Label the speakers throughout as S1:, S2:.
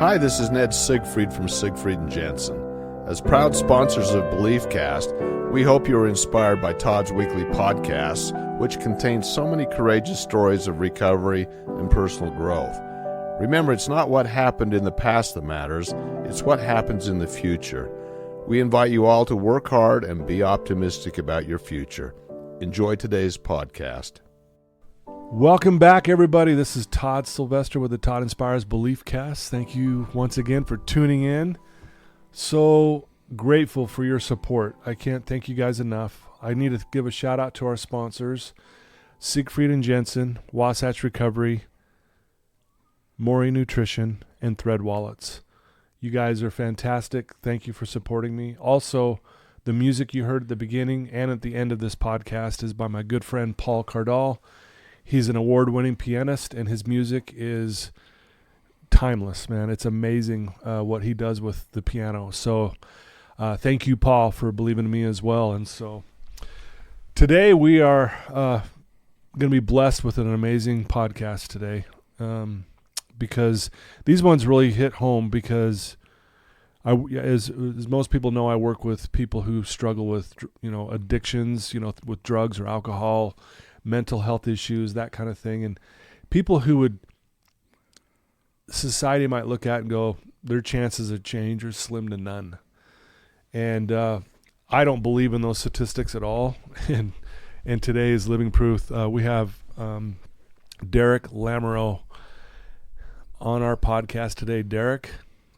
S1: Hi, this is Ned Siegfried from Siegfried and Jensen. As proud sponsors of BeliefCast, we hope you are inspired by Todd's weekly podcasts, which contain so many courageous stories of recovery and personal growth. Remember, it's not what happened in the past that matters, it's what happens in the future. We invite you all to work hard and be optimistic about your future. Enjoy today's podcast.
S2: Welcome back, everybody. This is Todd Sylvester with the Todd Inspires BeliefCast. Thank you once again for tuning in. So grateful for your support. I can't thank you guys enough. I need to give a shout out to our sponsors, Siegfried and Jensen, Wasatch Recovery, Maury Nutrition, and Thread Wallets. You guys are fantastic. Thank you for supporting me. Also, the music you heard at the beginning and at the end of this podcast is by my good friend Paul Cardall. He's an award-winning pianist, and his music is timeless, man. It's amazing what he does with the piano. So thank you, Paul, for believing in me as well. And so today we are going to be blessed with an amazing podcast today because these ones really hit home because as most people know, I work with people who struggle with, addictions, with drugs or alcohol, mental health issues, that kind of thing. And people who society might look at and go, their chances of change are slim to none. And I don't believe in those statistics at all. And today is living proof. We have Derrick Lamoreaux on our podcast today. Derrick,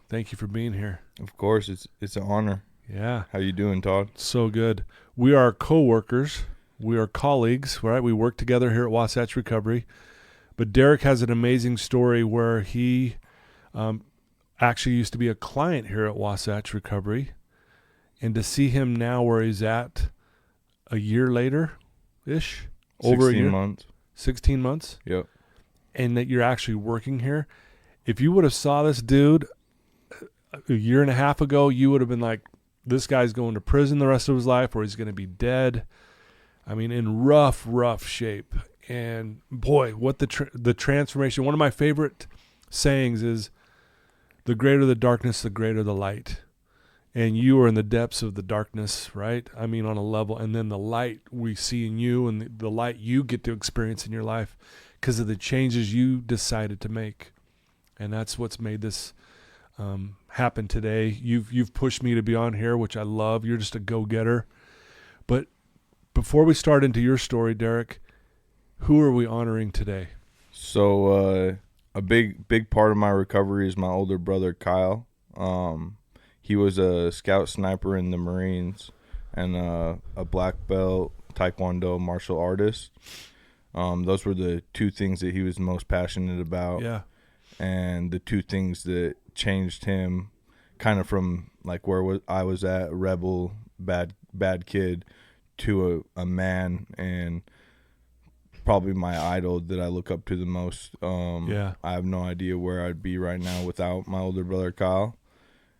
S2: thank you for being here.
S3: Of course, it's an honor.
S2: Yeah.
S3: How you doing, Todd?
S2: So good. We are co-workers. We are colleagues, right? We work together here at Wasatch Recovery. But Derrick has an amazing story where he actually used to be a client here at Wasatch Recovery. And to see him now where he's at a year later-ish, over a year.
S3: 16 months.
S2: 16 months?
S3: Yep.
S2: And that you're actually working here. If you would have saw this dude a year and a half ago, you would have been like, this guy's going to prison the rest of his life or he's going to be dead. I mean, in rough shape. And boy, what the transformation. One of my favorite sayings is, the greater the darkness, the greater the light. And you are in the depths of the darkness, right? I mean, on a level. And then the light we see in you and the light you get to experience in your life because of the changes you decided to make. And that's what's made this happen today. You've pushed me to be on here, which I love. You're just a go-getter. But before we start into your story, Derrick, who are we honoring today?
S3: So a big part of my recovery is my older brother, Kyle. He was a scout sniper in the Marines and a black belt Taekwondo martial artist. Those were the two things that he was most passionate about.
S2: Yeah. And
S3: the two things that changed him kind of from like where I was at, a rebel, bad kid, to a man, and probably my idol that I look up to the most. I have no idea where I'd be right now without my older brother Kyle.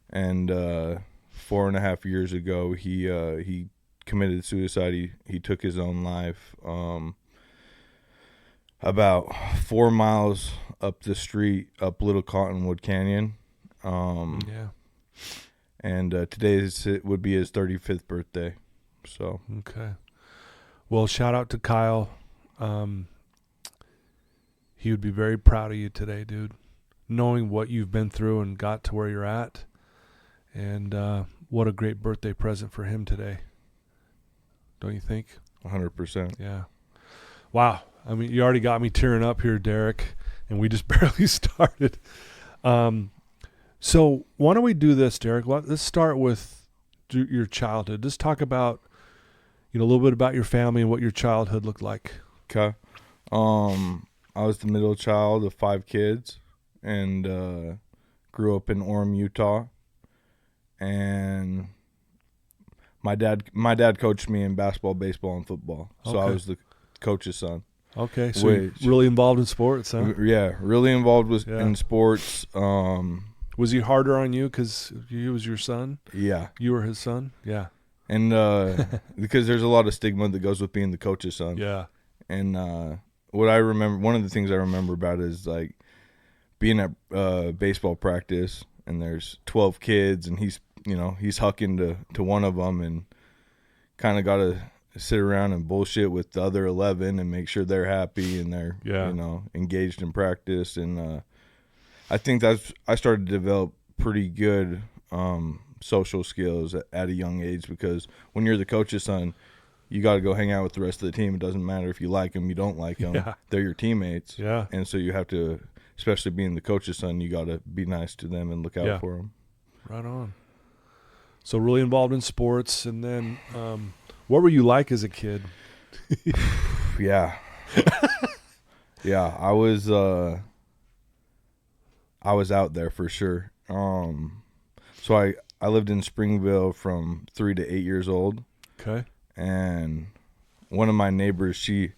S3: And 4.5 years ago, he committed suicide. He took his own life about 4 miles up the street, up Little Cottonwood Canyon. And today would be his 35th birthday. So
S2: okay. Well, shout out to Kyle. He would be very proud of you today, dude. Knowing what you've been through and got to where you're at. And what a great birthday present for him today. Don't you think?
S3: 100%.
S2: Yeah. Wow. I mean, you already got me tearing up here, Derrick, and we just barely started. So why don't we do this, Derrick? Let's start with your childhood. Just talk about, a little bit about your family and what your childhood looked like.
S3: Okay. I was the middle child of 5 kids and grew up in Orem, Utah. And my dad coached me in basketball, baseball, and football. So I was the coach's son.
S2: Okay, so you're really involved in sports, huh?
S3: Yeah, really involved in sports.
S2: Was he harder on you because he was your son?
S3: Yeah.
S2: You were his son? Yeah.
S3: And because there's a lot of stigma that goes with being the coach's son.
S2: Yeah.
S3: And what I remember, one of the things I remember about it is like being at baseball practice, and there's 12 kids, and he's hucking to one of them, and kind of got to sit around and bullshit with the other 11 and make sure they're happy and they're engaged in practice. And I think I started to develop pretty good social skills at a young age, because when you're the coach's son, you got to go hang out with the rest of the team. It doesn't matter if you like them, you don't like them.
S2: Yeah.
S3: They're your teammates.
S2: Yeah.
S3: And so you have to, especially being the coach's son, you got to be nice to them and look out for them.
S2: Right on. So really involved in sports. And then what were you like as a kid?
S3: Yeah. Yeah, I was out there for sure. So I lived in Springville from 3 to 8 years old.
S2: Okay.
S3: And one of my neighbors, she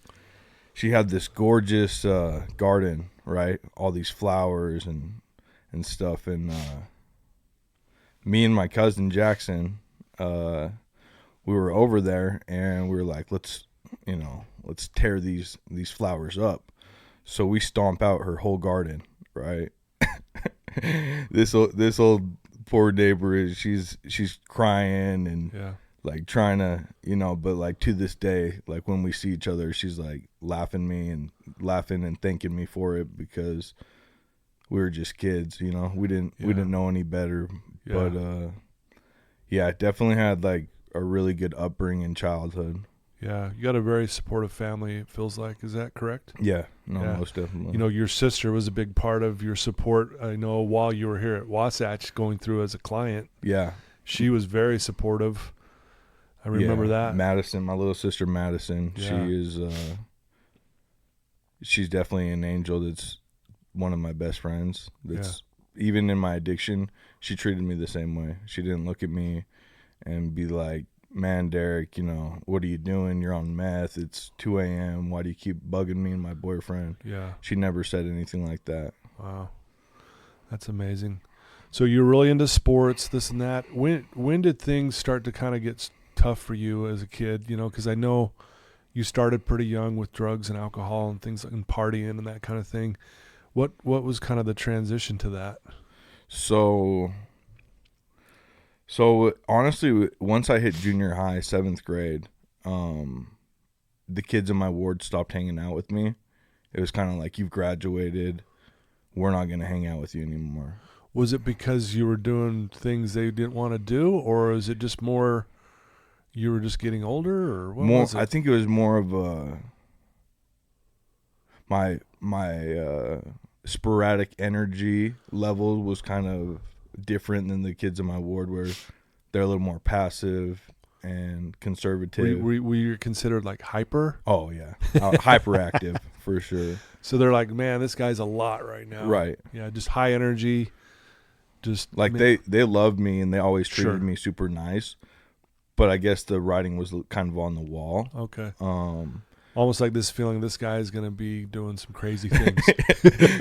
S3: had this gorgeous garden, right? All these flowers and stuff. And me and my cousin Jackson, we were over there, and we were like, let's tear these flowers up. So we stomp out her whole garden, right? This old poor neighbor she's crying and like trying to, but like to this day, like when we see each other, she's like laughing and thanking me for it, because we were just kids, we didn't know any better. But I definitely had like a really good upbringing in childhood.
S2: Yeah, you got a very supportive family, it feels like. Is that correct?
S3: Yeah, most definitely.
S2: Your sister was a big part of your support. I know while you were here at Wasatch going through as a client. Yeah. She was very supportive. I remember that.
S3: Madison, my little sister Madison, she's definitely an angel. That's one of my best friends. That's even in my addiction, she treated me the same way. She didn't look at me and be like, man, Derrick, what are you doing? You're on meth. It's 2 a.m. Why do you keep bugging me and my boyfriend? Yeah. She never said anything like that.
S2: Wow. That's amazing. So you're really into sports, this and that. When did things start to kind of get tough for you as a kid? Because I know you started pretty young with drugs and alcohol and things, and partying and that kind of thing. What was kind of the transition to that?
S3: So honestly, once I hit junior high, 7th grade, the kids in my ward stopped hanging out with me. It was kind of like, you've graduated. We're not going to hang out with you anymore.
S2: Was it because you were doing things they didn't want to do, or is it just more you were just getting older, or what was it?
S3: I think it was more of my sporadic energy level was kind of different than the kids in my ward, where they're a little more passive and conservative.
S2: Were you considered like hyper?
S3: Oh yeah, hyperactive for sure.
S2: So they're like, man, this guy's a lot right now. Right. Yeah, just high energy. Just
S3: like they loved me and they always treated me super nice, but I guess the writing was kind of on the wall.
S2: Okay. Almost like this feeling, this guy is going to be doing some crazy things.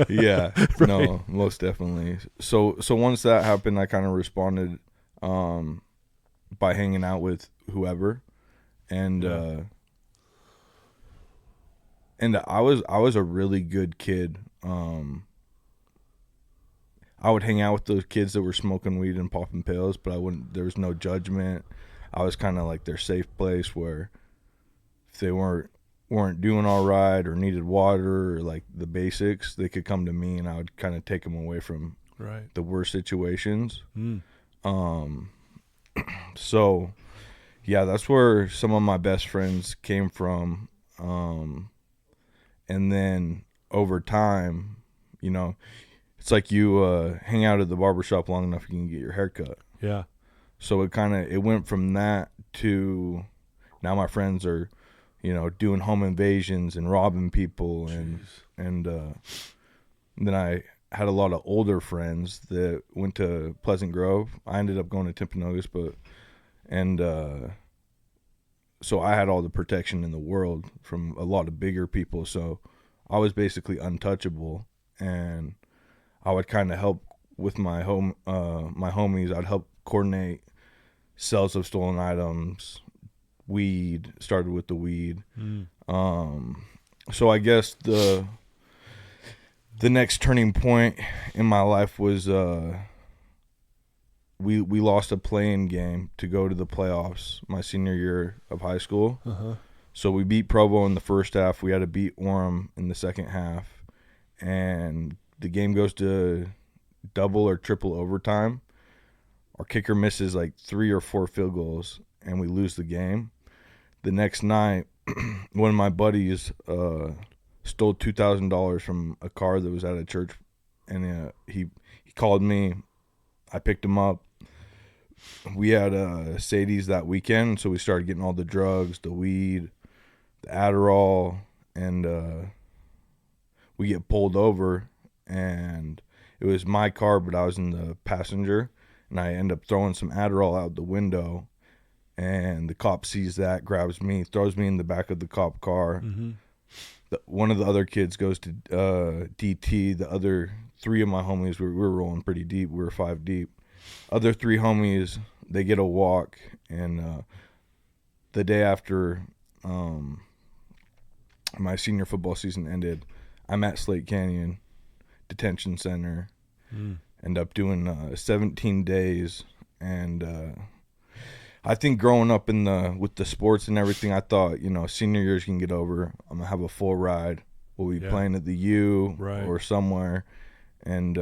S3: Yeah. Right. No, most definitely. So once that happened, I kind of responded by hanging out with whoever, and I was a really good kid. I would hang out with those kids that were smoking weed and popping pills, but there was no judgment. I was kind of like their safe place, where if they weren't doing all right or needed water or like the basics, they could come to me and I would kind of take them away from the worst situations. So yeah, that's where some of my best friends came from. And then over time, it's like you hang out at the barbershop long enough, you can get your hair cut. Yeah. So it went from that to now my friends are, doing home invasions and robbing people. And then I had a lot of older friends that went to Pleasant Grove. I ended up going to Timpanogos, so I had all the protection in the world from a lot of bigger people. So I was basically untouchable, and I would kind of help with my homies. I'd help coordinate sales of stolen items, weed. Started with the weed. So I guess the next turning point in my life was we lost a play-in game to go to the playoffs my senior year of high school. So we beat Provo in the first half. We had to beat Orem in the second half, and the game goes to double or triple overtime. Our kicker misses like 3 or 4 field goals, and we lose the game. The next night, one of my buddies stole $2,000 from a car that was at a church, and he called me. I picked him up. We had Sadie's that weekend, so we started getting all the drugs, the weed, the Adderall, and we get pulled over, and it was my car, but I was in the passenger, and I end up throwing some Adderall out the window, and the cop sees that, grabs me, throws me in the back of the cop car. One of the other kids goes to DT. The other 3 of my homies, we were rolling pretty deep. We were 5 deep. Other 3 homies, they get a walk, and the day after my senior football season ended, I'm at Slate Canyon Detention Center. End up doing 17 days, and I think growing up with the sports and everything, I thought, senior years can get over. I'm gonna have a full ride. We'll be playing at the U or somewhere, and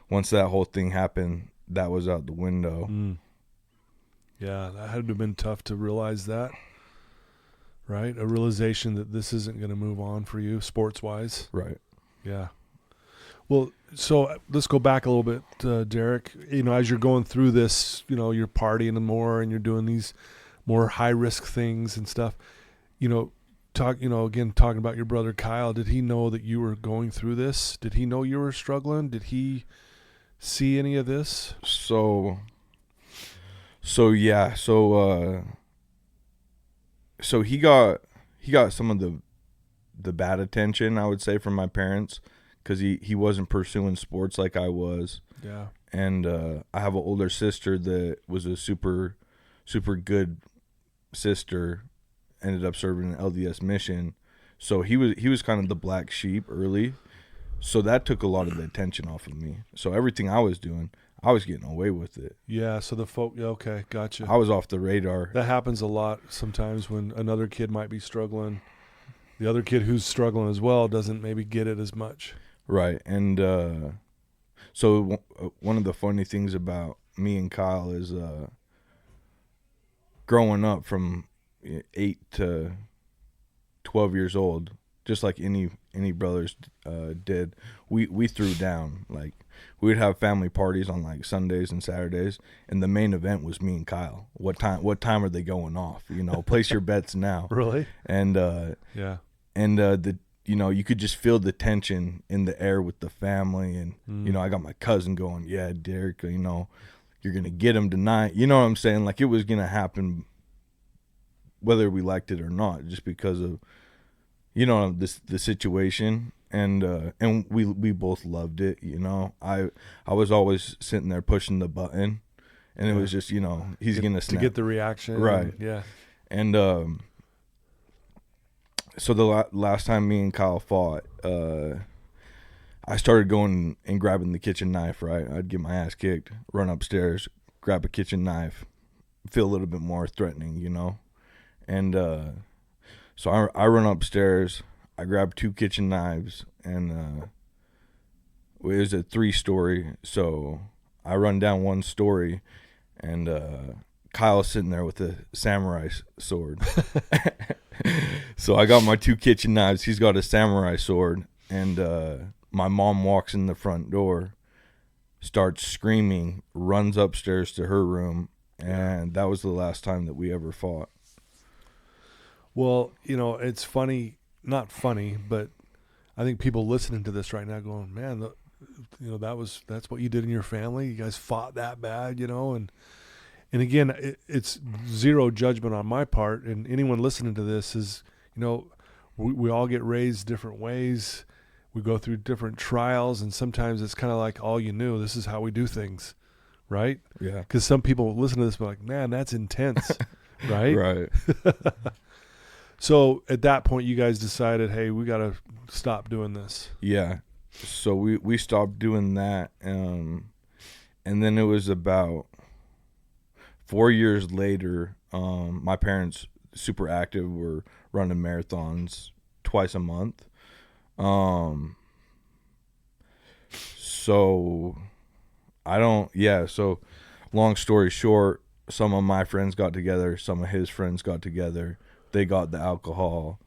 S3: once that whole thing happened, that was out the window.
S2: Yeah, that had to have been tough to realize that, right? A realization that this isn't going to move on for you sports-wise.
S3: Right.
S2: Yeah. Well, so let's go back a little bit, Derrick. As you're going through this, you're partying more and you're doing these more high-risk things and stuff. Talking about your brother Kyle, did he know that you were going through this? Did he know you were struggling? Did he see any of this?
S3: So he got some of the bad attention, I would say, from my parents, because he wasn't pursuing sports like I was.
S2: Yeah. And
S3: I have an older sister that was a super, super good sister, ended up serving an LDS mission. So he was kind of the black sheep early. So that took a lot of the attention off of me. So everything I was doing, I was getting away with it.
S2: Yeah, so okay, gotcha.
S3: I was off the radar.
S2: That happens a lot sometimes when another kid might be struggling. The other kid who's struggling as well doesn't maybe get it as much.
S3: Right, and so one of the funny things about me and Kyle is growing up from 8 to 12 years old, just like any brothers did, we threw down. Like, we would have family parties on like Sundays and Saturdays, and the main event was me and Kyle. What time are they going off? Place your bets now.
S2: Really?
S3: And
S2: yeah.
S3: And you could just feel the tension in the air with the family, and I got my cousin going, yeah, Derrick, you're gonna get him tonight. You know what I'm saying? Like, it was gonna happen whether we liked it or not, just because of the situation, and we both loved it. I was always sitting there pushing the button, and it was just he's gonna snap.
S2: To get the reaction,
S3: right?
S2: Yeah.
S3: And so the last time me and Kyle fought, I started going and grabbing the kitchen knife. Right, I'd get my ass kicked, run upstairs, grab a kitchen knife, feel a little bit more threatening, and so I run upstairs, I grab 2 kitchen knives, and it was a 3-story, so I run down 1 story, and Kyle's sitting there with a samurai sword. So I got my 2 kitchen knives, he's got a samurai sword, and my mom walks in the front door, starts screaming, runs upstairs to her room, and that was the last time that we ever fought.
S2: Well, it's funny, not funny, but I think people listening to this right now going, man, that's what you did in your family. You guys fought that bad, and again, it's zero judgment on my part. And anyone listening to this is, we all get raised different ways. We go through different trials, and sometimes it's kind of like all you knew. This is how we do things, right?
S3: Yeah.
S2: Because some people listen to this and be like, man, that's intense, right?
S3: Right.
S2: So at that point, you guys decided, hey, we got to stop doing this.
S3: Yeah. So we stopped doing that. And then it was about 4 years later, my parents, super active, were running marathons twice a month. So so long story short, some of my friends got together, some of his friends got together. They got the alcohol.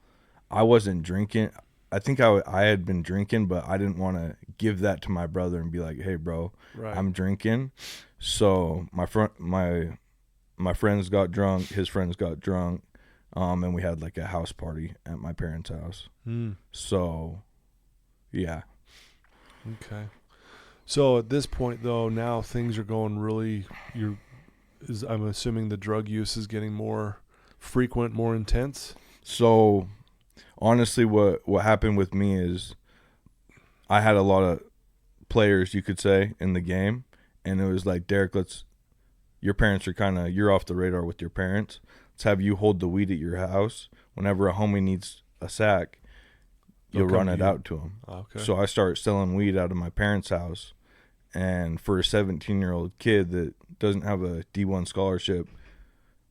S3: I wasn't drinking. I think I had been drinking, but I didn't want to give that to my brother and be like, "Hey, bro,
S2: Right.
S3: I'm drinking." So my friends got drunk, his friends got drunk, and we had like a house party at my parents' house. So, yeah.
S2: Okay. So at this point, though, now things are going really. I'm assuming the drug use is getting more frequent, more intense.
S3: So, honestly, what happened with me is I had a lot of players, you could say, in the game, and it was like, Derrick, your parents are you're off the radar with your parents. Let's have you hold the weed at your house. Whenever a homie needs a sack, you'll run it out to him.
S2: Okay.
S3: So I started selling weed out of my parents' house. And for a 17-year-old kid that doesn't have a D1 scholarship,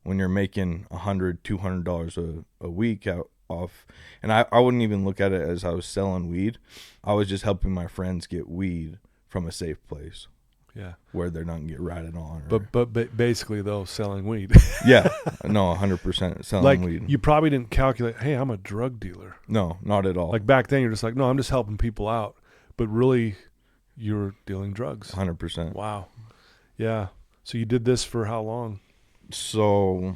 S3: when you're making $100, $200 a week off, and I wouldn't even look at it as I was selling weed. I was just helping my friends get weed from a safe place.
S2: Yeah.
S3: Where they're not going to get ratted on.
S2: But basically, though, selling weed.
S3: Yeah. No, 100% selling weed.
S2: You probably didn't calculate, hey, I'm a drug dealer.
S3: No, not at all.
S2: Like back then, you're just like, no, I'm just helping people out. But really, you're dealing drugs.
S3: 100%.
S2: Wow. Yeah. So you did this for how long?
S3: So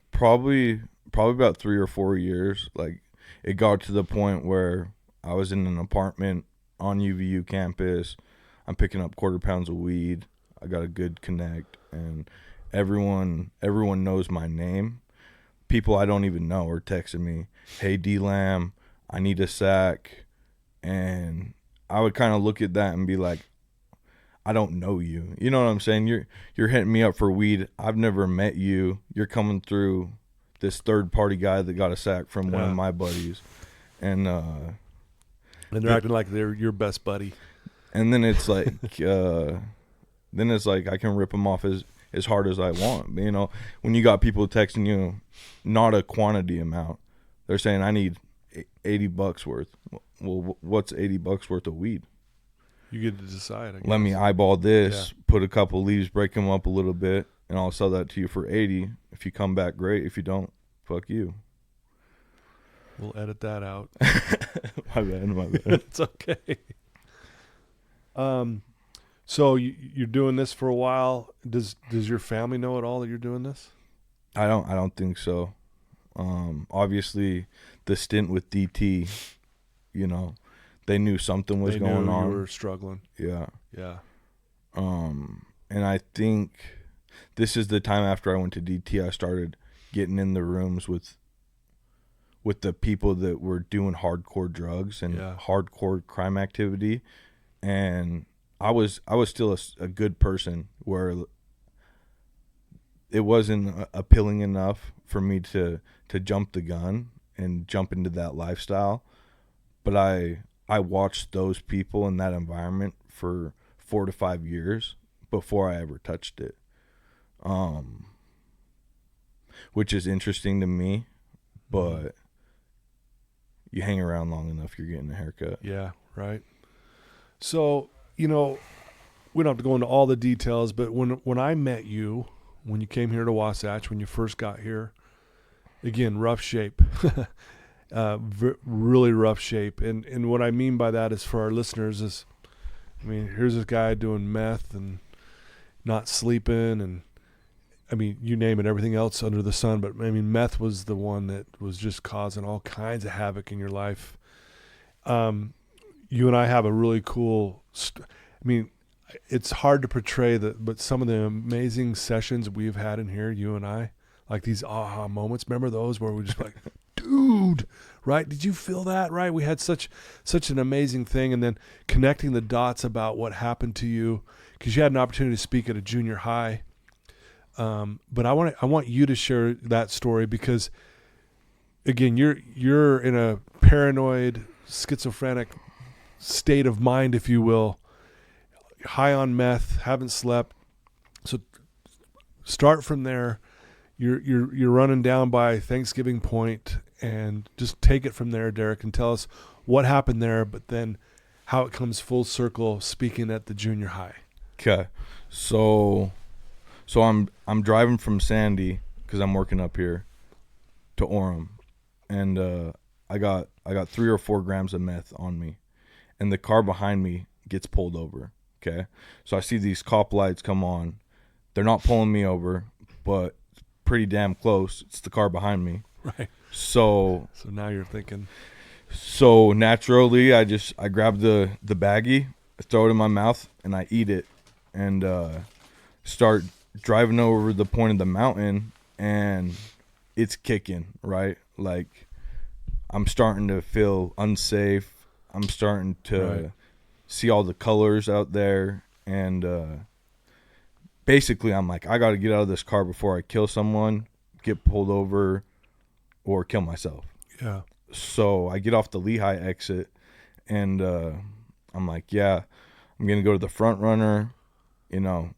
S3: probably about 3 or 4 years. Like, it got to the point where I was in an apartment on UVU campus. I'm picking up quarter pounds of weed. I got a good connect, and everyone knows my name. People I don't even know are texting me, "Hey, D-Lam, I need a sack." And I would kind of look at that and be like, I don't know you. You know what I'm saying? You're hitting me up for weed. I've never met you. You're coming through this third-party guy that got a sack from one of my buddies. And
S2: they're acting like they're your best buddy.
S3: And then it's like, I can rip them off as hard as I want. You know, when you got people texting you, not a quantity amount, they're saying, I need $80 worth. Well, what's $80 worth of weed?
S2: You get to decide. I guess.
S3: Let me eyeball this, put a couple leaves, break them up a little bit, and I'll sell that to you for $80. If you come back, great. If you don't, fuck you.
S2: We'll edit that out.
S3: My bad.
S2: It's okay. So you're doing this for a while. Does your family know at all that you're doing this?
S3: I don't think so. Obviously, the stint with DT, you know, they knew something was going on.
S2: You were struggling.
S3: Yeah.
S2: Yeah.
S3: And I think this is the time after I went to DT, I started getting in the rooms with the people that were doing hardcore drugs and hardcore crime activity. And I was still a good person, where it wasn't appealing enough for me to jump the gun and jump into that lifestyle. But I watched those people in that environment for 4 to 5 years before I ever touched it. Which is interesting to me, but you hang around long enough, you're getting a haircut.
S2: Yeah, right. So, you know, we don't have to go into all the details, but when I met you, when you came here to Wasatch, when you first got here, again, rough shape, really rough shape. And what I mean by that is, for our listeners, is, I mean, here's this guy doing meth and not sleeping, and I mean, you name it, everything else under the sun. But I mean, meth was the one that was just causing all kinds of havoc in your life. You and I have a really cool, I mean, it's hard to portray but some of the amazing sessions we've had in here, you and I, like these aha moments. Remember those where we're just like, dude, right? Did you feel that? Right? We had such an amazing thing. And then connecting the dots about what happened to you, because you had an opportunity to speak at a junior high. But I want you to share that story, because again, you're in a paranoid, schizophrenic state of mind, if you will, high on meth, haven't slept. So start from there. You're running down by Thanksgiving Point, and just take it from there, Derrick, and tell us what happened there, but then how it comes full circle speaking at the junior high.
S3: Okay. So I'm driving from Sandy, because I'm working up here, to Orem, and I got 3 or 4 grams of meth on me, and the car behind me gets pulled over. Okay. So I see these cop lights come on. They're not pulling me over, but pretty damn close. It's the car behind me.
S2: Right.
S3: So
S2: now you're thinking.
S3: So naturally, I grab the baggie, throw it in my mouth, and I eat it, and start driving over the point of the mountain, and it's kicking, right? Like, I'm starting to feel unsafe. I'm starting to see all the colors out there, and basically I'm like, I got to get out of this car before I kill someone, get pulled over, or kill myself.
S2: Yeah.
S3: So I get off the Lehigh exit, and I'm like, yeah, I'm going to go to the front runner,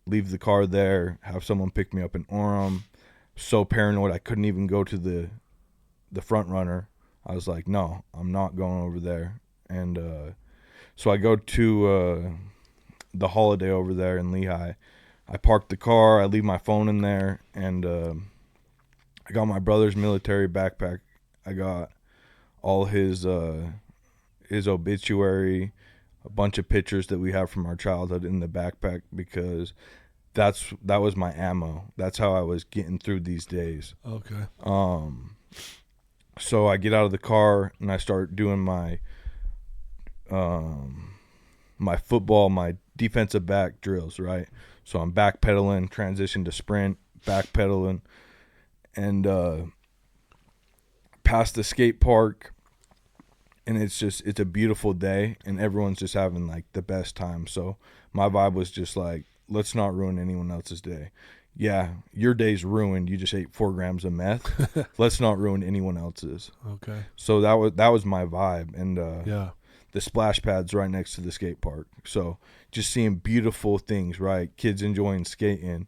S3: leave the car there, have someone pick me up in Orem. So paranoid I couldn't even go to the front runner. I was like, no, I'm not going over there. And so I go to the Holiday over there in Lehigh. I park the car, I leave my phone in there, and I got my brother's military backpack. I got all his obituary, a bunch of pictures that we have from our childhood in the backpack, because that was my ammo. That's how I was getting through these days.
S2: Okay.
S3: So I get out of the car and I start doing my football, my defensive back drills, right? So I'm backpedaling, transition to sprint, backpedaling, and past the skate park, and it's a beautiful day, and everyone's just having like the best time. So my vibe was just like, let's not ruin anyone else's day. Yeah, your day's ruined. You just ate 4 grams of meth. Let's not ruin anyone else's.
S2: Okay.
S3: So that was my vibe, and
S2: yeah,
S3: the splash pad's right next to the skate park. So just seeing beautiful things, right? Kids enjoying skating,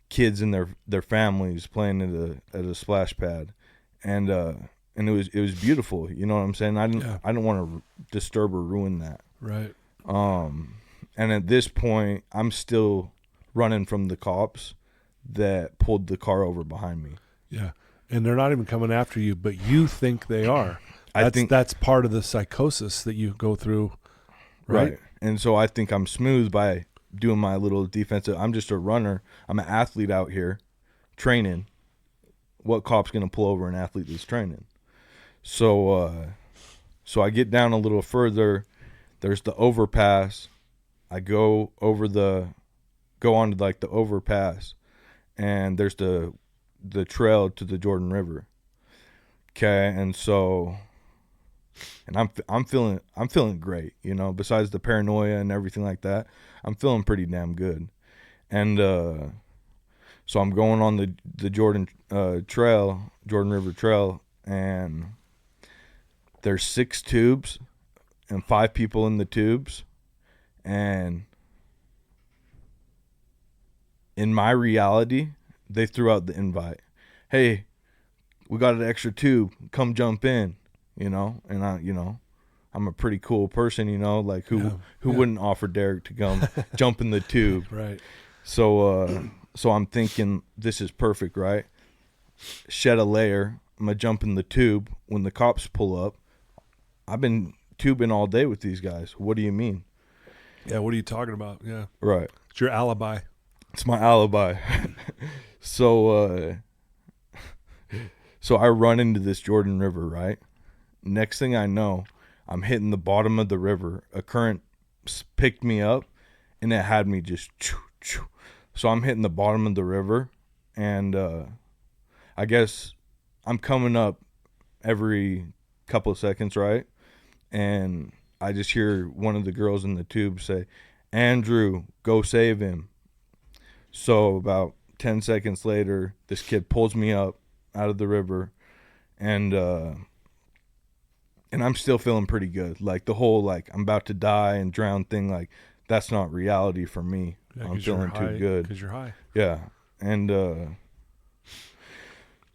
S3: kids and their families playing at a splash pad, and it was beautiful. You know what I'm saying? I didn't want to disturb or ruin that.
S2: Right.
S3: And at this point, I'm still running from the cops that pulled the car over behind me.
S2: Yeah, and they're not even coming after you, but you think they are. I think that's part of the psychosis that you go through, right?
S3: And so I think I'm smooth by doing my little defensive. I'm just a runner. I'm an athlete out here training. What cop's going to pull over an athlete that's training? So I get down a little further. There's the overpass. I go onto like the overpass, and there's the trail to the Jordan River. Okay, and I'm feeling great, besides the paranoia and everything like that. I'm feeling pretty damn good. And so I'm going on the Jordan River Trail, and there's 6 tubes and 5 people in the tubes. And in my reality, they threw out the invite. Hey, we got an extra tube. Come jump in, And I'm a pretty cool person, like who wouldn't offer Derrick to come jump in the tube?
S2: Right.
S3: So I'm thinking this is perfect, right? Shed a layer. I'm going to jump in the tube when the cops pull up. I've been tubing all day with these guys. What do you mean?
S2: Yeah, what are you talking about? Yeah.
S3: Right.
S2: It's your alibi.
S3: It's my alibi. So I run into this Jordan River, right? Next thing I know, I'm hitting the bottom of the river. A current picked me up, and it had me just choo, choo. So I'm hitting the bottom of the river, and I guess I'm coming up every couple of seconds, right? And I just hear one of the girls in the tube say, "Andrew, go save him." So about 10 seconds later, this kid pulls me up out of the river, and I'm still feeling pretty good. Like the whole like I'm about to die and drown thing, like that's not reality for me.
S2: Yeah,
S3: I'm feeling too good.
S2: Because you're high.
S3: Yeah. And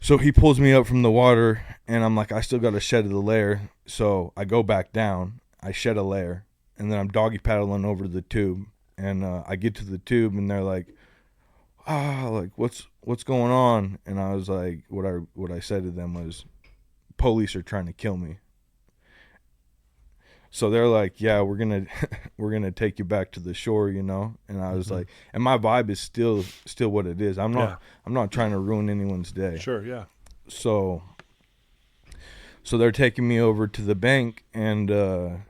S3: so he pulls me up from the water, and I'm like, I still got to shed the layer. So I go back down, I shed a layer, and then I'm doggy paddling over to the tube. And I get to the tube, and they're like, like what's going on? And I was like, what I said to them was, police are trying to kill me. So they're like, yeah, we're gonna take you back to the shore, you know. And I was like, and my vibe is still what it is. I'm not trying to ruin anyone's day.
S2: Sure, yeah.
S3: So they're taking me over to the bank, and I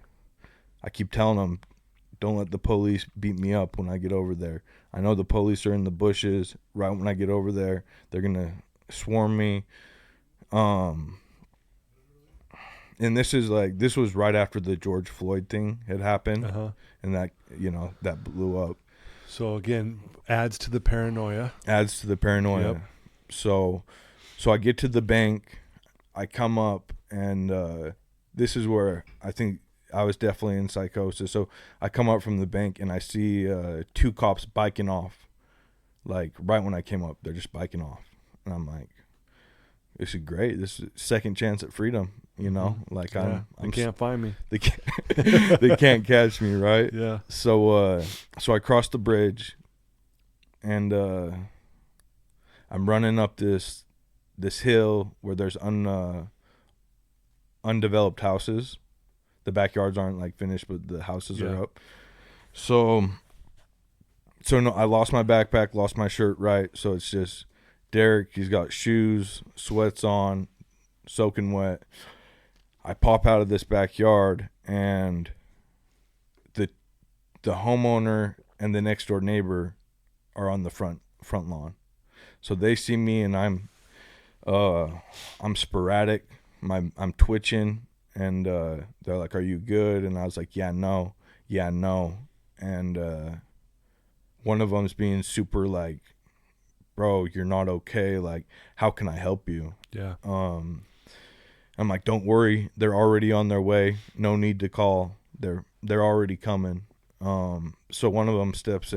S3: keep telling them, don't let the police beat me up when I get over there. I know the police are in the bushes. Right when I get over there, they're gonna swarm me. And this was right after the George Floyd thing had happened, and that that blew up.
S2: So again, adds to the paranoia.
S3: Yep. So I get to the bank, I come up, and this is where I think I was definitely in psychosis. So I come up from the bank, and I see 2 cops biking off. Like right when I came up, they're just biking off, and I'm like, this is great. This is second chance at freedom, you know. Like
S2: they can't find me.
S3: They can't catch me, right?
S2: Yeah.
S3: So I cross the bridge, and I'm running up this hill where there's undeveloped houses. The backyards aren't like finished, but the houses are up. So no, I lost my backpack, lost my shirt, right? So it's just Derrick. He's got shoes, sweats on, soaking wet. I pop out of this backyard, and the homeowner and the next door neighbor are on the front lawn. So they see me, and I'm sporadic. I'm twitching, and they're like, "Are you good?" And I was like, "Yeah, no." And one of them's being super like, "Bro, you're not okay. Like, how can I help you?"
S2: Yeah.
S3: I'm like, "Don't worry, they're already on their way. No need to call. They're already coming." So one of them steps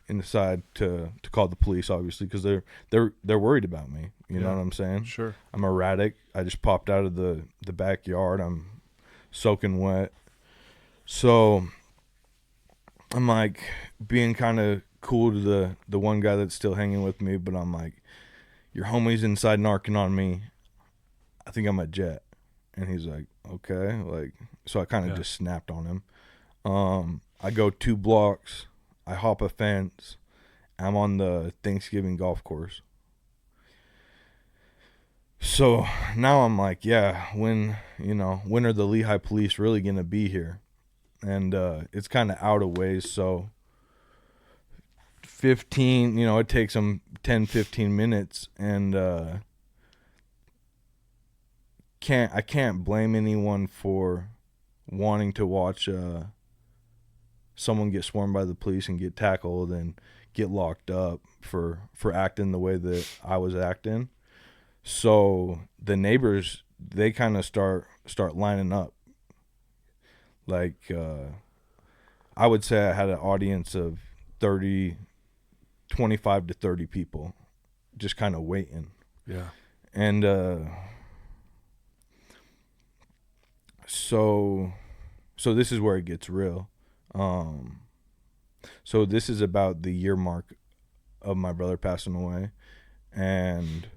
S3: inside to call the police, obviously, because they're worried about me. You know what I'm saying?
S2: Sure.
S3: I'm erratic. I just popped out of the backyard. I'm soaking wet. So I'm like being kind of cool to the one guy that's still hanging with me, but I'm like, your homie's inside narking on me. I think I'm a jet. And he's like, okay. Like, so I kind of just snapped on him. I go 2 blocks. I hop a fence. I'm on the Thanksgiving golf course. So now I'm like, yeah, when are the Lehigh police really going to be here? And it's kind of out of ways. So 15, it takes them 10, 15 minutes. And I can't blame anyone for wanting to watch someone get swarmed by the police and get tackled and get locked up for acting the way that I was acting. So the neighbors, they kind of start lining up. Like I would say I had an audience of 25 to 30 people just kind of waiting.
S2: Yeah.
S3: And so this is where it gets real. So this is about the year mark of my brother passing away, and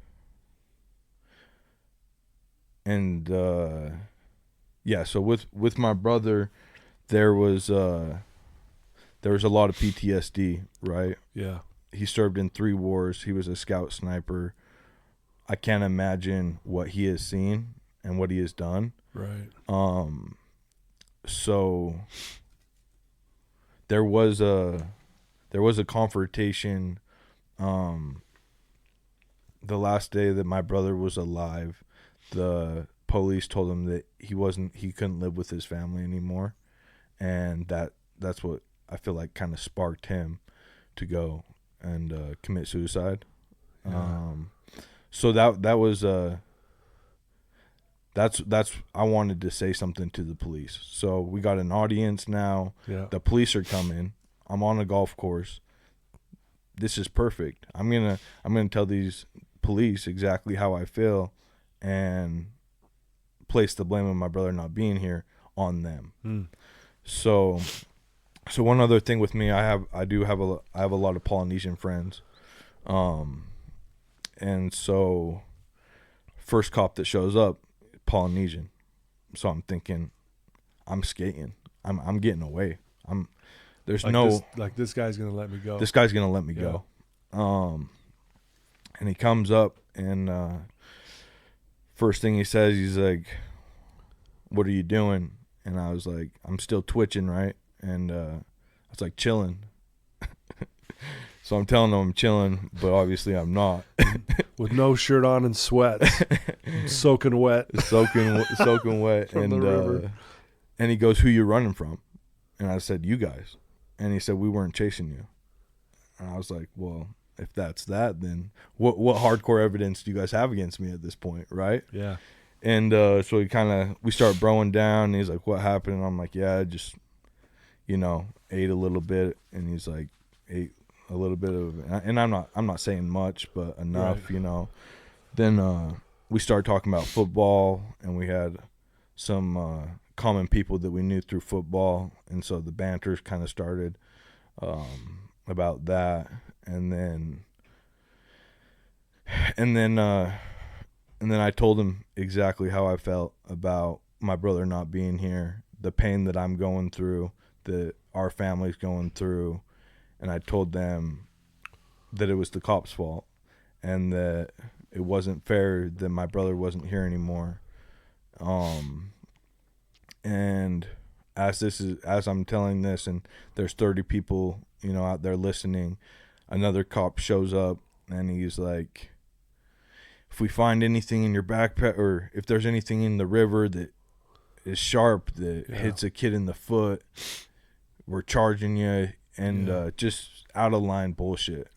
S3: yeah. So with my brother, there was a lot of PTSD, right?
S2: Yeah.
S3: He served in 3 wars. He was a scout sniper. I can't imagine what he has seen and what he has done.
S2: Right.
S3: So there was a confrontation the last day that my brother was alive. The police told him that he couldn't live with his family anymore, and that's what I feel like kind of sparked him to go and commit suicide.
S2: Yeah.
S3: So that was That's I wanted to say something to the police. So we got an audience now.
S2: Yeah.
S3: The police are coming. I'm on a golf course. This is perfect. I'm gonna tell these police exactly how I feel, and place the blame of my brother not being here on them. So one other thing with me, I have a lot of Polynesian friends, and so first cop that shows up, Polynesian. So I'm thinking, I'm skating. I'm getting away. There's
S2: this guy's gonna let me go.
S3: This guy's gonna let me go. And he comes up, and first thing he says, he's like, "What are you doing?" And I was like, "I'm still twitching, right?" And I was like, "Chilling." So I'm telling him I'm chilling, but obviously I'm not.
S2: With no shirt on and sweats, soaking wet.
S3: soaking wet.
S2: From the river.
S3: And he goes, "Who you running from?" And I said, "You guys." And he said, "We weren't chasing you." And I was like, "Well, if that's that, then what hardcore evidence do you guys have against me at this point, right?"
S2: Yeah.
S3: And so we start broing down, and he's like, "What happened?" And I'm like, "Yeah, I just, ate a little bit." And he's like, "Ate a little bit of," and I'm not saying much, but enough,
S2: Right.
S3: Then we started talking about football, and we had some common people that we knew through football, and so the banters kind of started about that, and then I told him exactly how I felt about my brother not being here, the pain that I'm going through, that our family's going through, and I told them that it was the cops' fault, and that it wasn't fair that my brother wasn't here anymore. And as I'm telling this, and there's 30 people, out there listening, another cop shows up, and he's like, "If we find anything in your backpack, or if there's anything in the river that is sharp that hits a kid in the foot, we're charging you." And just out of line bullshit.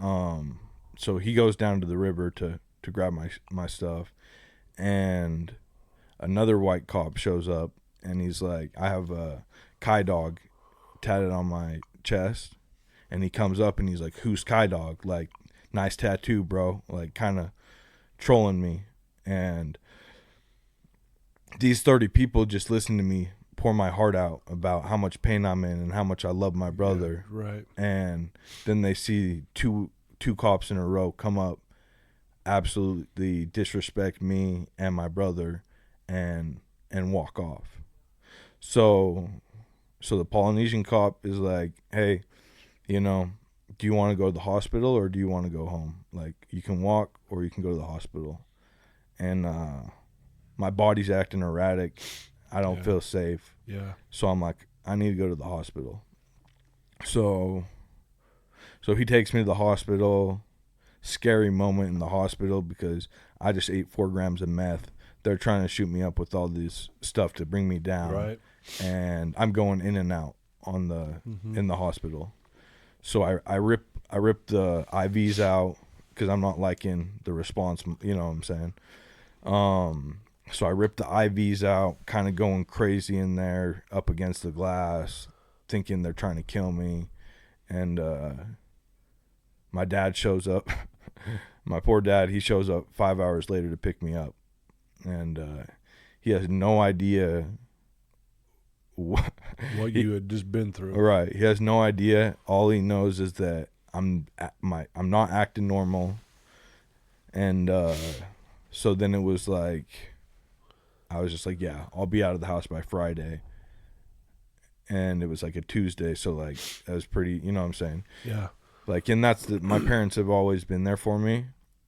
S3: So he goes down to the river to grab my stuff, and another white cop shows up, and he's like, "I have a Kai Dog tatted on my chest," and he comes up and he's like, "Who's Kai Dog? Like, nice tattoo, bro." Like, kind of trolling me. And these 30 people just listen to me pour my heart out about how much pain I'm in and how much I love my brother.
S2: Yeah, right.
S3: And then they see two cops in a row come up, absolutely disrespect me and my brother, and walk off. So the Polynesian cop is like, "Hey, do you want to go to the hospital or do you want to go home? Like, you can walk or you can go to the hospital." And my body's acting erratic. I don't feel safe.
S2: Yeah.
S3: So I'm like, I need to go to the hospital. So he takes me to the hospital. Scary moment in the hospital because I just ate 4 grams of meth. They're trying to shoot me up with all this stuff to bring me down.
S2: Right.
S3: And I'm going in and out on in the hospital. So I rip the IVs out because I'm not liking the response. You know what I'm saying? So I ripped the IVs out, kind of going crazy in there, up against the glass, thinking they're trying to kill me. And my dad shows up. My poor dad, he shows up 5 hours later to pick me up. And he has no idea what
S2: you had just been through.
S3: Right. He has no idea. All he knows is that I'm not acting normal. And so then it was like, I was just like, yeah, I'll be out of the house by Friday. And it was like a Tuesday, so like that was pretty, you know what I'm saying?
S2: Yeah.
S3: Like, and that's my parents have always been there for me,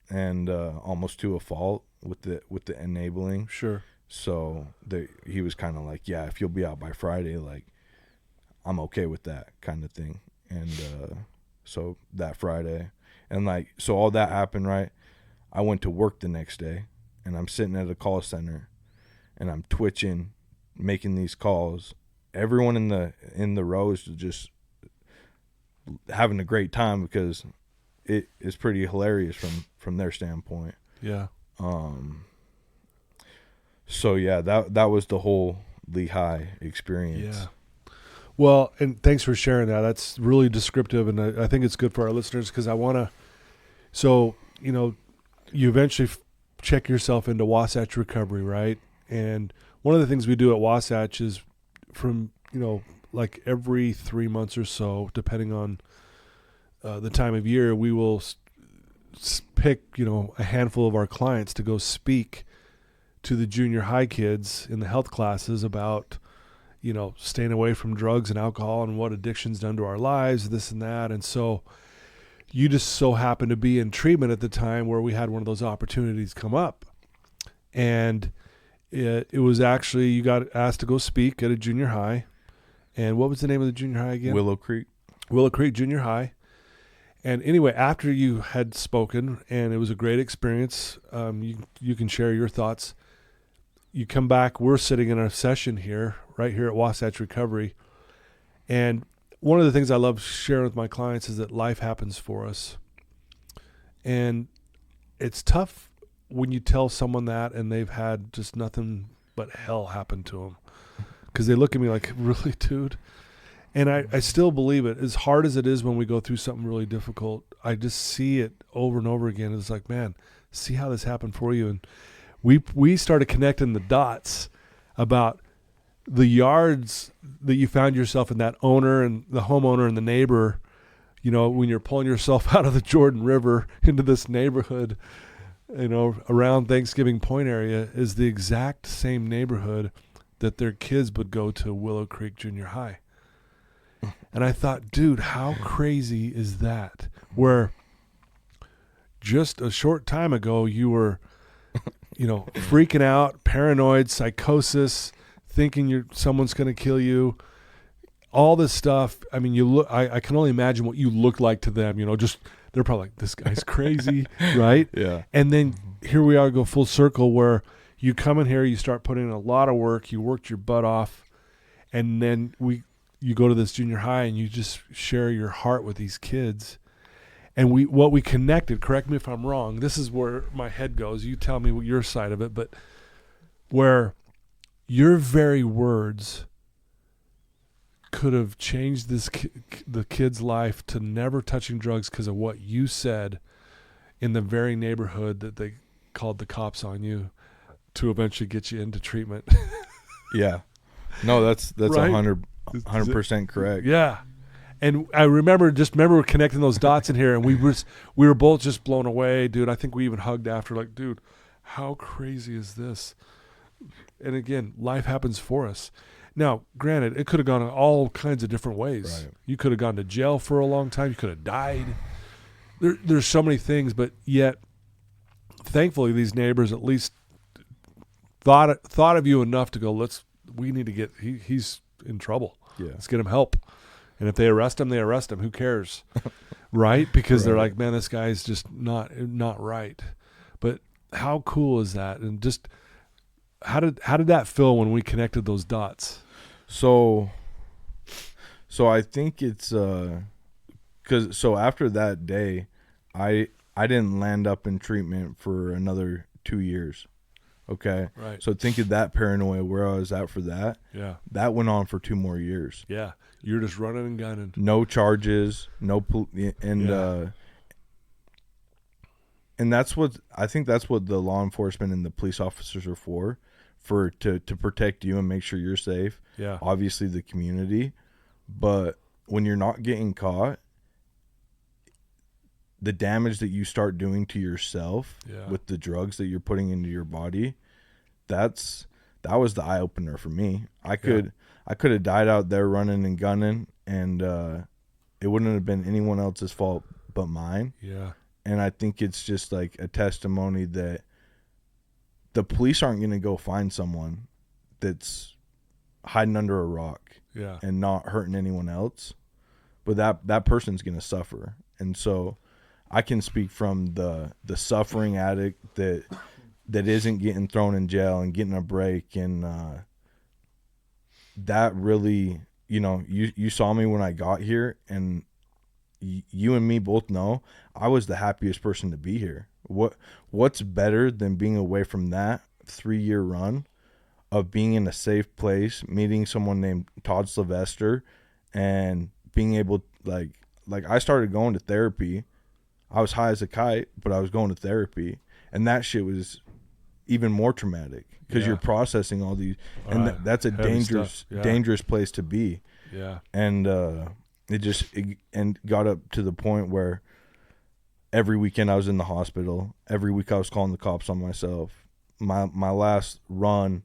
S3: and almost to a fault with the enabling.
S2: Sure.
S3: So he was kind of like, yeah, if you'll be out by Friday, like, I'm okay with that kind of thing. And so that Friday, and like, so all that happened, right? I went to work the next day, and I'm sitting at a call center, and I'm twitching, making these calls. Everyone in the row is just having a great time because it is pretty hilarious from their standpoint.
S2: Yeah.
S3: So yeah, that was the whole Lehigh experience.
S2: Yeah. Well, and thanks for sharing that. That's really descriptive, and I think it's good for our listeners because I want to. So, you eventually check yourself into Wasatch Recovery, right? And one of the things we do at Wasatch is from, like every 3 months or so, depending on the time of year, we will pick, a handful of our clients to go speak to the junior high kids in the health classes about staying away from drugs and alcohol and what addiction's done to our lives, this and that. And so you just so happened to be in treatment at the time where we had one of those opportunities come up. And it was actually, you got asked to go speak at a junior high. And what was the name of the junior high again?
S3: Willow Creek
S2: Junior High. And anyway, after you had spoken, and it was a great experience, you can share your thoughts. You come back, we're sitting in a session here, right here at Wasatch Recovery. And one of the things I love sharing with my clients is that life happens for us. And it's tough when you tell someone that and they've had just nothing but hell happen to them. Because they look at me like, really, dude? And I still believe it. As hard as it is when we go through something really difficult, I just see it over and over again. It's like, man, see how this happened for you. And we started connecting the dots about the yards that you found yourself in, that owner and the homeowner and the neighbor, when you're pulling yourself out of the Jordan River into this neighborhood, around Thanksgiving Point area, is the exact same neighborhood that their kids would go to Willow Creek Junior High. And I thought, dude, how crazy is that? Where just a short time ago you were freaking out, paranoid, psychosis, thinking someone's going to kill you, all this stuff. I mean, you look. I can only imagine what you look like to them. Just they're probably like, this guy's crazy, right?
S3: Yeah.
S2: And then here we are, go full circle, where you come in here, you start putting in a lot of work, you worked your butt off, and then you go to this junior high and you just share your heart with these kids. And what we connected, correct me if I'm wrong, this is where my head goes, you tell me what your side of it, but where your very words could have changed the kid's life to never touching drugs because of what you said in the very neighborhood that they called the cops on you to eventually get you into treatment.
S3: Yeah. No, that's
S2: Right?
S3: 100% correct.
S2: Yeah. And I remember connecting those dots in here, and we were both just blown away, dude. I think we even hugged after, like, dude, how crazy is this? And again, life happens for us. Now, granted, it could have gone in all kinds of different ways.
S3: Right.
S2: You could have gone to jail for a long time. You could have died. There's so many things, but yet, thankfully, these neighbors at least thought of you enough to go, we need to get, he's in trouble.
S3: Yeah.
S2: Let's get him help. And if they arrest him, they arrest him. Who cares? Right? Because they're like, man, this guy's just not right. But how cool is that? And just how did that feel when we connected those dots?
S3: So I think it's so after that day, I didn't land up in treatment for another 2 years. Okay.
S2: Right.
S3: So think of that paranoia where I was at for that.
S2: Yeah.
S3: That went on for 2 more years.
S2: Yeah. You're just running and gunning.
S3: No charges, and that's what I think. That's what the law enforcement and the police officers are for to protect you and make sure you're safe.
S2: Yeah.
S3: Obviously the community, but when you're not getting caught, the damage that you start doing to yourself with the drugs that you're putting into your body, that was the eye opener for me. I could have died out there running and gunning, and it wouldn't have been anyone else's fault but mine.
S2: Yeah.
S3: And I think it's just like a testimony that the police aren't going to go find someone that's hiding under a rock and not hurting anyone else, but that person's going to suffer. And so I can speak from the suffering addict that isn't getting thrown in jail and getting a break, and that really, you saw me when I got here, and you and me both know I was the happiest person to be here. What's better than being away from that 3-year run of being in a safe place, meeting someone named Todd Sylvester, and being able, like I started going to therapy. I was high as a kite, but I was going to therapy, and that shit was even more traumatic because you're processing all these, and that's a dangerous place to be.
S2: Yeah.
S3: And it got up to the point where every weekend I was in the hospital. Every week I was calling the cops on myself. My last run,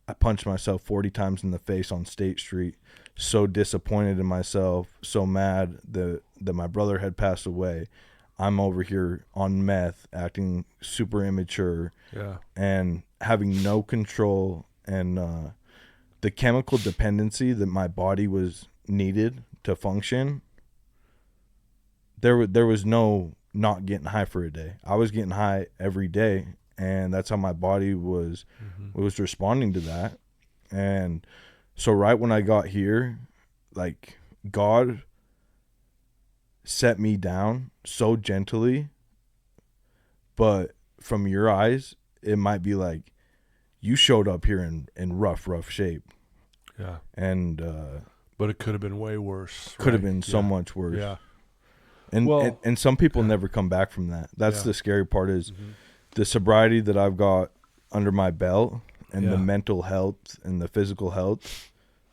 S3: I punched myself 40 times in the face on State Street. So disappointed in myself, so mad that my brother had passed away. I'm over here on meth, acting super immature, and having no control, and the chemical dependency that my body was needed to function. There was no not getting high for a day. I was getting high every day, and that's how my body was responding to that. And so right when I got here, like, God set me down so gently, but from your eyes, it might be like, you showed up here in rough shape.
S2: Yeah.
S3: And
S2: but it could have been way worse.
S3: Could have been so much worse.
S2: Yeah.
S3: And some people never come back from that. That's the scary part, is the sobriety that I've got under my belt, and the mental health and the physical health,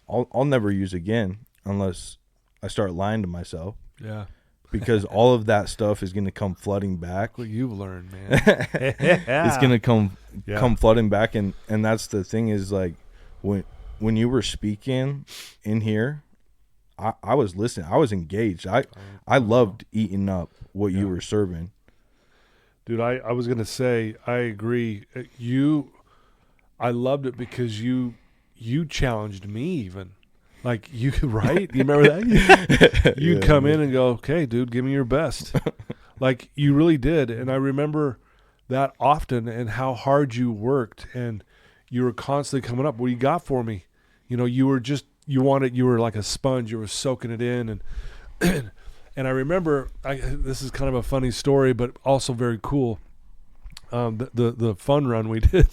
S3: I'll never use again unless I start lying to myself.
S2: Yeah.
S3: Because all of that stuff is going to come flooding back.
S2: What you've learned, man.
S3: It's going to come flooding back. And that's the thing, is like, when you were speaking in here, I was listening. I was engaged. I loved eating up what you were serving.
S2: Dude, I was going to say, I agree. I loved it because you challenged me even. Like, you, right? You remember that? You'd come in and go, okay, dude, give me your best. Like, you really did. And I remember that often, and how hard you worked, and you were constantly coming up. What do you got for me? You know, you were like a sponge. You were soaking it in. And and I remember, this is kind of a funny story, but also very cool. The fun run we did.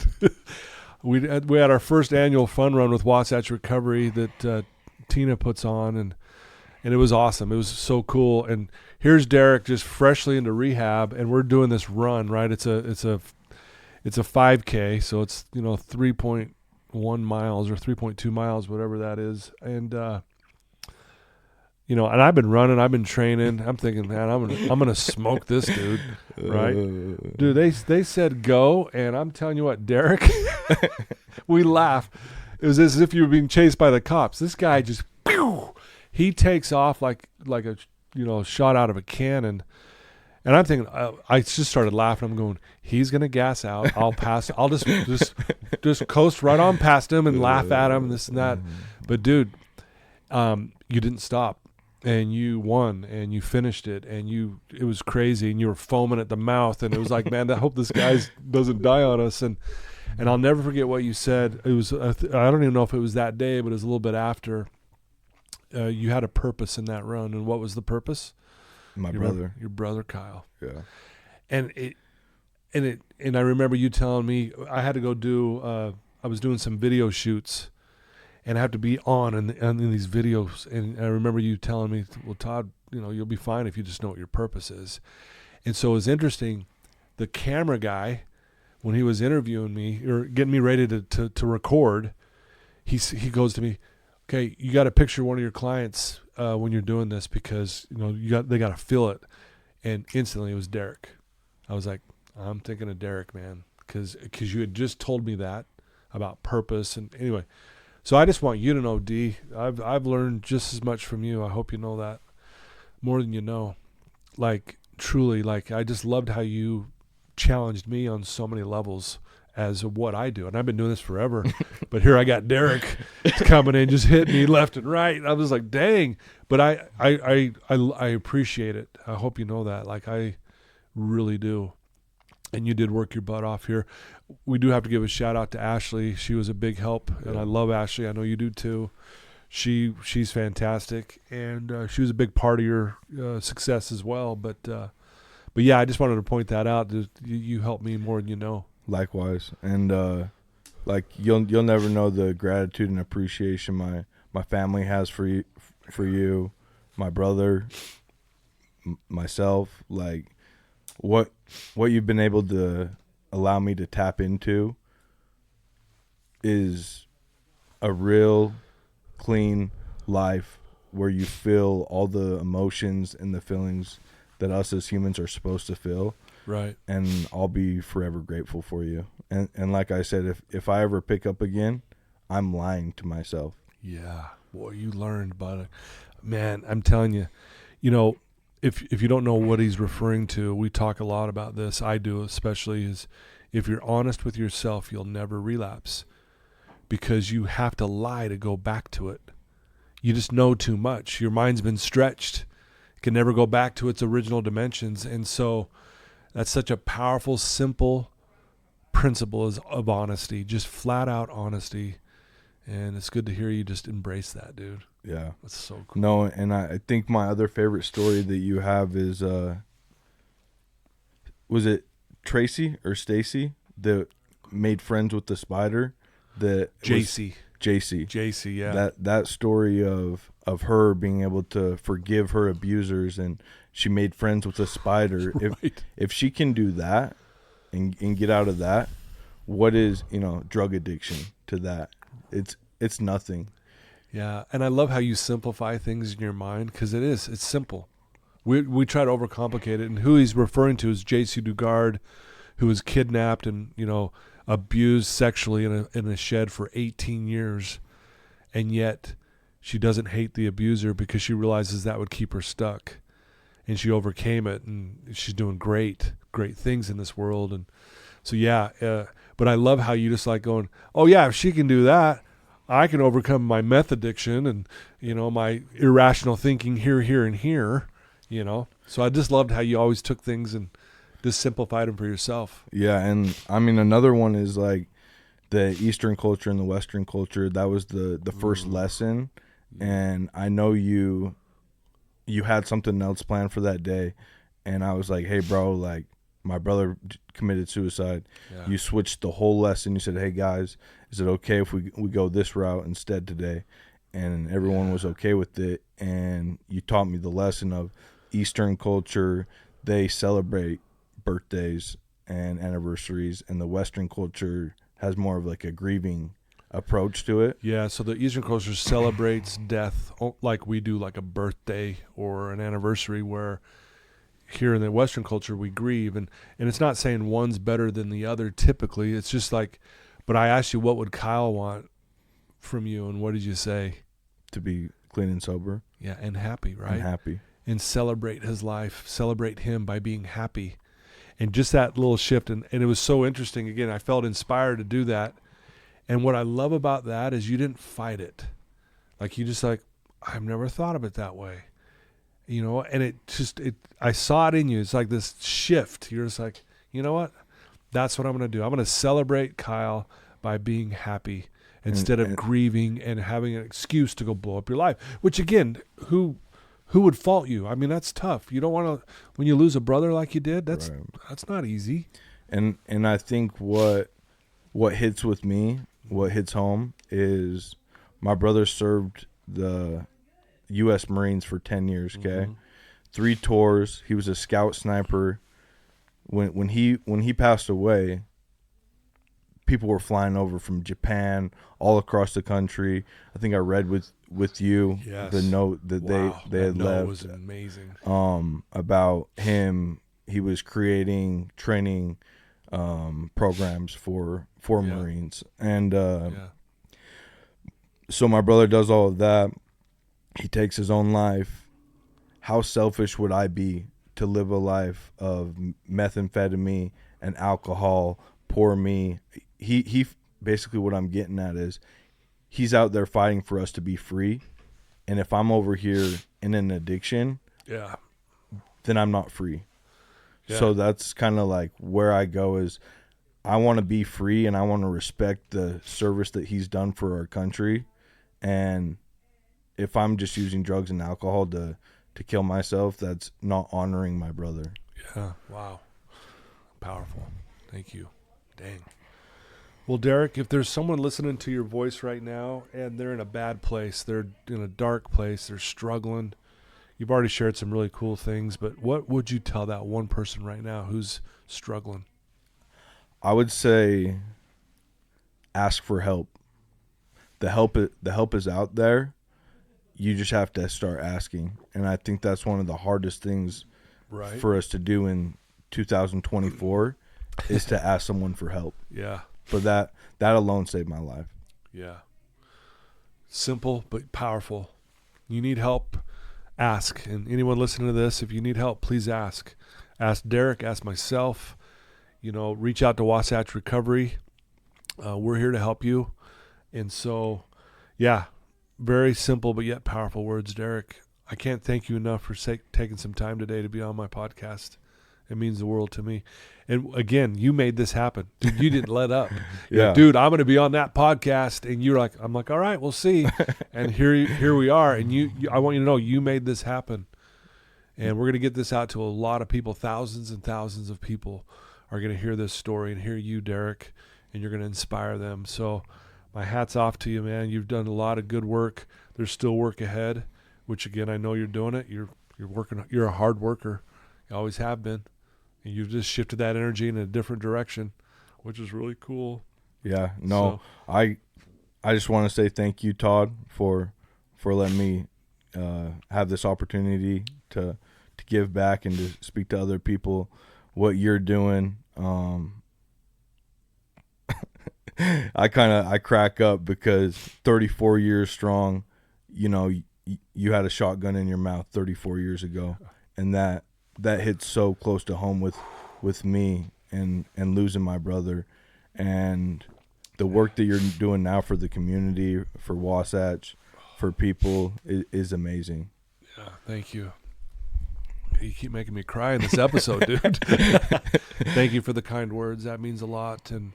S2: We had our first annual fun run with Wasatch Recovery that Tina puts on, and it was awesome. It was so cool. And here's Derrick, just freshly into rehab, and we're doing this run, right? It's a 5K, so it's 3.1 miles or 3.2 miles, whatever that is. And and I've been running, I've been training. I'm thinking, man, I'm gonna smoke this dude, right? Dude, they said go, and I'm telling you what, Derrick, we laugh. It was as if you were being chased by the cops. This guy just, he takes off like a shot out of a cannon. And I'm thinking, I just started laughing. I'm going, he's gonna gas out. I'll pass. I'll just coast right on past him and laugh at him, this and that. But dude, you didn't stop. And you won, and you finished it, and it was crazy, and you were foaming at the mouth, and it was like, man, I hope this guy doesn't die on us. And I'll never forget what you said. It was, I don't even know if it was that day, but it was a little bit after. You had a purpose in that run, and what was the purpose? Your brother Kyle.
S3: Yeah.
S2: And I remember you telling me I had to go do. I was doing some video shoots, and I have to be on in these videos. And I remember you telling me, well, Todd, you'll be fine if you just know what your purpose is. And so it was interesting. The camera guy, when he was interviewing me or getting me ready to record, he goes to me, okay, you got to picture one of your clients when you're doing this, because they got to feel it. And instantly it was Derrick. I was like, I'm thinking of Derrick, man, because you had just told me that about purpose. And anyway, so I just want you to know, D, I've learned just as much from you. I hope you know that, more than you know. Like, truly, like, I just loved how you challenged me on so many levels as what I do. And I've been doing this forever, but here I got Derrick coming in, just hitting me left and right. I was like, dang. But I appreciate it. I hope you know that. Like, I really do. And you did work your butt off here. We do have to give a shout out to Ashley. She was a big help, and I love Ashley. I know you do too. She's fantastic, and she was a big part of your success as well. But yeah, I just wanted to point that out. You helped me more than you know.
S3: Likewise. And Like you'll never know the gratitude and appreciation my family has for you, my brother, myself. Like what you've been able to allow me to tap into is a real clean life where you feel all the emotions and the feelings that us as humans are supposed to feel.
S2: Right.
S3: And I'll be forever grateful for you. And like I said, if I ever pick up again, I'm lying to myself.
S2: Yeah. Boy, you learned about it. Man, I'm telling you, if you don't know what he's referring to, we talk a lot about this. I do, especially, is if you're honest with yourself, you'll never relapse because you have to lie to go back to it. You just know too much. Your mind's been stretched. It can never go back to its original dimensions. And so that's such a powerful, simple principle of honesty, just flat out honesty. And it's good to hear you just embrace that, dude.
S3: Yeah.
S2: That's so cool.
S3: No, and I think my other favorite story that you have is, was it Tracy or Stacy that made friends with the spider?
S2: JC, yeah.
S3: That story of her being able to forgive her abusers and she made friends with a spider.
S2: Right.
S3: If she can do that and get out of that, what is, drug addiction to that? It's nothing.
S2: Yeah, and I love how you simplify things in your mind because it's simple. We try to overcomplicate it, and who he's referring to is J.C. Dugard, who was kidnapped and abused sexually in a shed for 18 years, and yet she doesn't hate the abuser because she realizes that would keep her stuck, and she overcame it, and she's doing great things in this world. And so but I love how you just like going, oh yeah, if she can do that, I can overcome my meth addiction and my irrational thinking here and here. So I just loved how you always took things and just simplified them for yourself.
S3: Yeah, and I mean another one is like the Eastern culture and the Western culture. That was the first lesson, and I know you had something else planned for that day, and I was like, hey bro, like my brother committed suicide. Yeah. You switched the whole lesson. You said, hey guys, is it okay if we go this route instead today? And everyone was okay with it, and you taught me the lesson of Eastern culture. They celebrate birthdays and anniversaries, and the Western culture has more of like a grieving approach to it.
S2: Yeah, so the Eastern culture celebrates death like we do, like a birthday or an anniversary, where here in the Western culture we grieve. And it's not saying one's better than the other typically. It's just like, but I asked you, what would Kyle want from you, and what did you say?
S3: To be clean and sober.
S2: Yeah, and happy, right?
S3: And happy.
S2: And celebrate his life, celebrate him by being happy. And just that little shift, and it was so interesting. Again, I felt inspired to do that. And what I love about that is you didn't fight it. Like you just like, I've never thought of it that way. And I saw it in you. It's like this shift. You're just like, you know what? That's what I'm going to do. I'm going to celebrate Kyle by being happy instead of grieving and having an excuse to go blow up your life. Which again, who would fault you? I mean, that's tough. You don't want to, when you lose a brother like you did, that's not easy.
S3: And I think what hits with me, what hits home is my brother served the U.S. Marines for 10 years, okay? Mm-hmm. 3 tours. He was a scout sniper. When he passed away, people were flying over from Japan, all across the country. I think I read with you the note that they had left.
S2: Was amazing.
S3: About him. He was creating training programs for Marines. And so my brother does all of that. He takes his own life. How selfish would I be to live a life of methamphetamine and alcohol? Poor me. He basically, what I'm getting at is he's out there fighting for us to be free. And if I'm over here in an addiction, then I'm not free. Yeah. So that's kind of like where I go is I want to be free, and I want to respect the service that he's done for our country. And if I'm just using drugs and alcohol to kill myself, that's not honoring my brother.
S2: Yeah. Wow. Powerful. Thank you. Dang. Well, Derrick, if there's someone listening to your voice right now and they're in a bad place, they're in a dark place, they're struggling, you've already shared some really cool things, but what would you tell that one person right now who's struggling?
S3: I would say ask for help. The help is out there. You just have to start asking. And I think that's one of the hardest things for us to do in 2024 is to ask someone for help.
S2: Yeah.
S3: But that alone saved my life.
S2: Yeah. Simple but powerful. You need help, ask. And anyone listening to this, if you need help, please ask. Ask Derrick, ask myself. Reach out to Wasatch Recovery. We're here to help you. And so, yeah, very simple but yet powerful words, Derrick. I can't thank you enough for taking some time today to be on my podcast. It means the world to me. And again, you made this happen. Dude, you didn't let up.
S3: Yeah.
S2: Dude, I'm going to be on that podcast. And you're like, I'm like, all right, we'll see. And here we are. And I want you to know you made this happen. And we're going to get this out to a lot of people. Thousands and thousands of people are going to hear this story and hear you, Derrick, and you're going to inspire them. So my hat's off to you, man. You've done a lot of good work. There's still work ahead, which again, I know you're doing it. You're working. You're a hard worker. You always have been. And you've just shifted that energy in a different direction, which is really cool.
S3: Yeah. No, so, I just want to say thank you, Todd, for letting me have this opportunity to give back and to speak to other people what you're doing. I crack up because 34 years strong, you had a shotgun in your mouth 34 years ago, and that hits so close to home with me and losing my brother, and the work that you're doing now for the community, for Wasatch, for people is amazing.
S2: Yeah, thank you. You keep making me cry in this episode, dude. Thank you for the kind words. That means a lot. And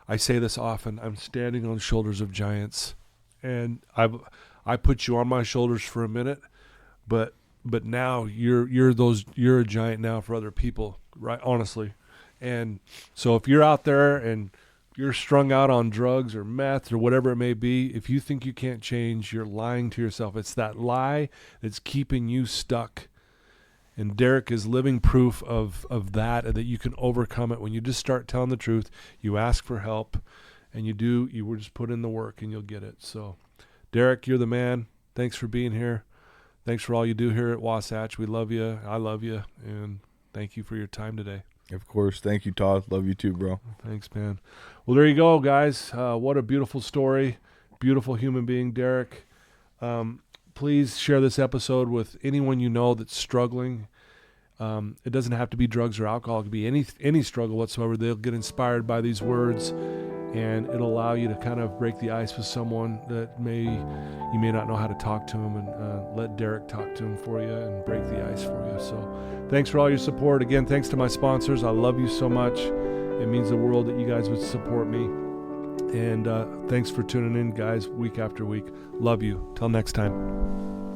S2: I say this often. I'm standing on the shoulders of giants, and I put you on my shoulders for a minute, but now you're a giant now for other people, right? Honestly. And so if you're out there and you're strung out on drugs or meth or whatever it may be, if you think you can't change, you're lying to yourself. It's that lie that's keeping you stuck. And Derrick is living proof of that you can overcome it when you just start telling the truth. You ask for help, and you will just put in the work, and you'll get it. So, Derrick, you're the man. Thanks for being here. Thanks for all you do here at Wasatch. We love you. I love you, and thank you for your time today.
S3: Of course. Thank you, Todd. Love you too, bro.
S2: Thanks, man. Well, there you go, guys. What a beautiful story. Beautiful human being, Derrick. Please share this episode with anyone you know that's struggling. It doesn't have to be drugs or alcohol. It could be any struggle whatsoever. They'll get inspired by these words, and it'll allow you to kind of break the ice with someone that you may not know how to talk to them, and let Derrick talk to them for you and break the ice for you. So thanks for all your support. Again, thanks to my sponsors. I love you so much. It means the world that you guys would support me. And thanks for tuning in, guys, week after week. Love you. Till next time.